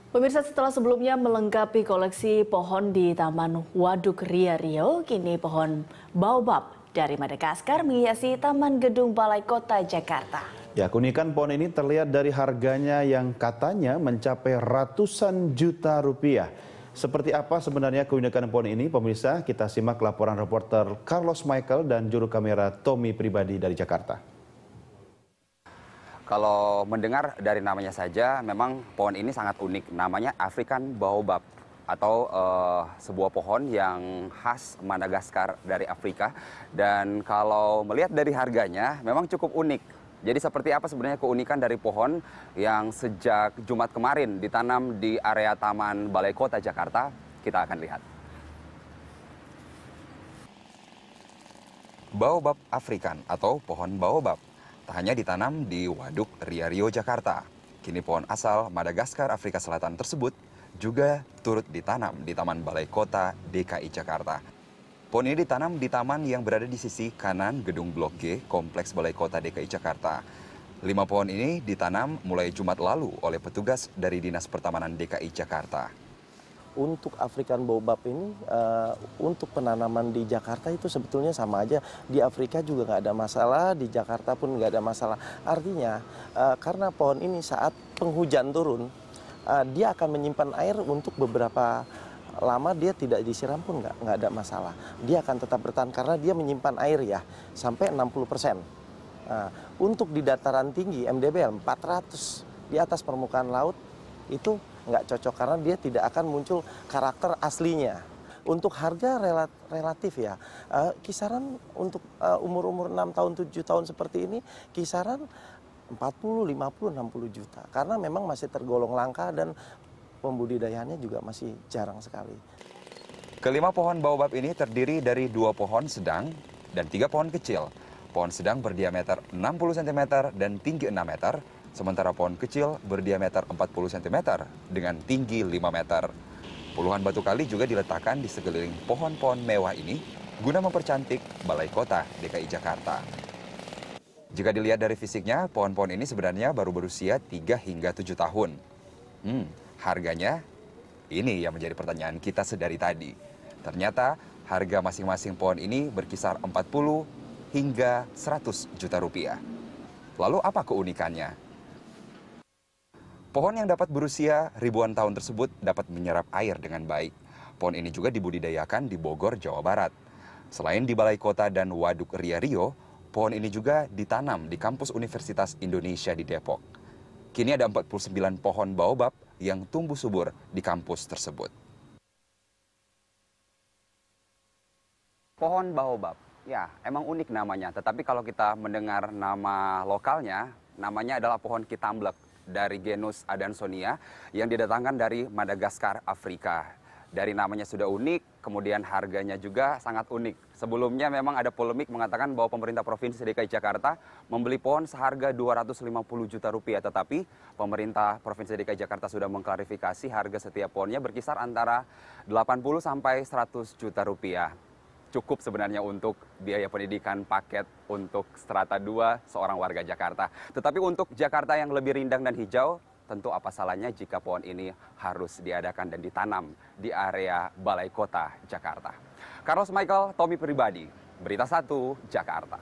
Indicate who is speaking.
Speaker 1: Pemirsa, setelah sebelumnya melengkapi koleksi pohon di Taman Waduk Ria Rio, kini pohon baobab dari Madagaskar menghiasi Taman Gedung Balai Kota Jakarta.
Speaker 2: Ya, keunikan pohon ini terlihat dari harganya yang katanya mencapai ratusan juta rupiah. Seperti apa sebenarnya keunikan pohon ini, pemirsa? Kita simak laporan reporter Carlos Michael dan juru kamera Tommy Pribadi dari Jakarta.
Speaker 3: Kalau mendengar dari namanya saja, memang pohon ini sangat unik. Namanya African Baobab atau sebuah pohon yang khas Madagaskar dari Afrika. Dan kalau melihat dari harganya, memang cukup unik. Jadi seperti apa sebenarnya keunikan dari pohon yang sejak Jumat kemarin ditanam di area Taman Balai Kota Jakarta, kita akan lihat. Baobab African atau pohon baobab tak hanya ditanam di Waduk Ria Rio, Jakarta. Kini pohon asal Madagaskar, Afrika Selatan tersebut juga turut ditanam di Taman Balai Kota DKI Jakarta. Pohon ini ditanam di taman yang berada di sisi kanan gedung Blok G, Kompleks Balai Kota DKI Jakarta. 5 pohon ini ditanam mulai Jumat lalu oleh petugas dari Dinas Pertamanan DKI Jakarta.
Speaker 4: Untuk African Baobab ini, untuk penanaman di Jakarta itu sebetulnya sama aja. Di Afrika juga nggak ada masalah, di Jakarta pun nggak ada masalah. Artinya, karena pohon ini saat penghujan turun, dia akan menyimpan air untuk beberapa lama, dia tidak disiram pun nggak ada masalah. Dia akan tetap bertahan karena dia menyimpan air ya, sampai 60%. Nah, untuk di dataran tinggi, MDBL 400 di atas permukaan laut, itu nggak cocok karena dia tidak akan muncul karakter aslinya. Untuk harga relatif ya, kisaran untuk umur-umur 6 tahun, 7 tahun seperti ini, kisaran 40, 50, 60 juta. Karena memang masih tergolong langka dan pembudidayaannya juga masih jarang sekali.
Speaker 3: Kelima pohon baobab ini terdiri dari 2 pohon sedang dan 3 pohon kecil. Pohon sedang berdiameter 60 cm dan tinggi 6 meter. Sementara pohon kecil berdiameter 40 cm dengan tinggi 5 meter. Puluhan batu kali juga diletakkan di sekeliling pohon-pohon mewah ini guna mempercantik Balai Kota DKI Jakarta. Jika dilihat dari fisiknya, pohon-pohon ini sebenarnya baru berusia 3 hingga 7 tahun. Harganya? Ini yang menjadi pertanyaan kita sedari tadi. Ternyata harga masing-masing pohon ini berkisar 40 hingga 100 juta rupiah. Lalu apa keunikannya? Pohon yang dapat berusia ribuan tahun tersebut dapat menyerap air dengan baik. Pohon ini juga dibudidayakan di Bogor, Jawa Barat. Selain di Balai Kota dan Waduk Ria Rio, pohon ini juga ditanam di kampus Universitas Indonesia di Depok. Kini ada 49 pohon baobab yang tumbuh subur di kampus tersebut. Pohon baobab, ya emang unik namanya. Tetapi kalau kita mendengar nama lokalnya, namanya adalah pohon kitamblek dari genus Adansonia yang didatangkan dari Madagaskar, Afrika. Dari namanya sudah unik, kemudian harganya juga sangat unik. Sebelumnya memang ada polemik mengatakan bahwa pemerintah Provinsi DKI Jakarta membeli pohon seharga 250 juta rupiah. Tetapi pemerintah Provinsi DKI Jakarta sudah mengklarifikasi harga setiap pohonnya berkisar antara 80 sampai 100 juta rupiah. Cukup sebenarnya untuk biaya pendidikan paket untuk strata 2 seorang warga Jakarta. Tetapi untuk Jakarta yang lebih rindang dan hijau, tentu apa salahnya jika pohon ini harus diadakan dan ditanam di area Balai Kota Jakarta. Carlos Michael, Tommy Pribadi, Berita 1, Jakarta.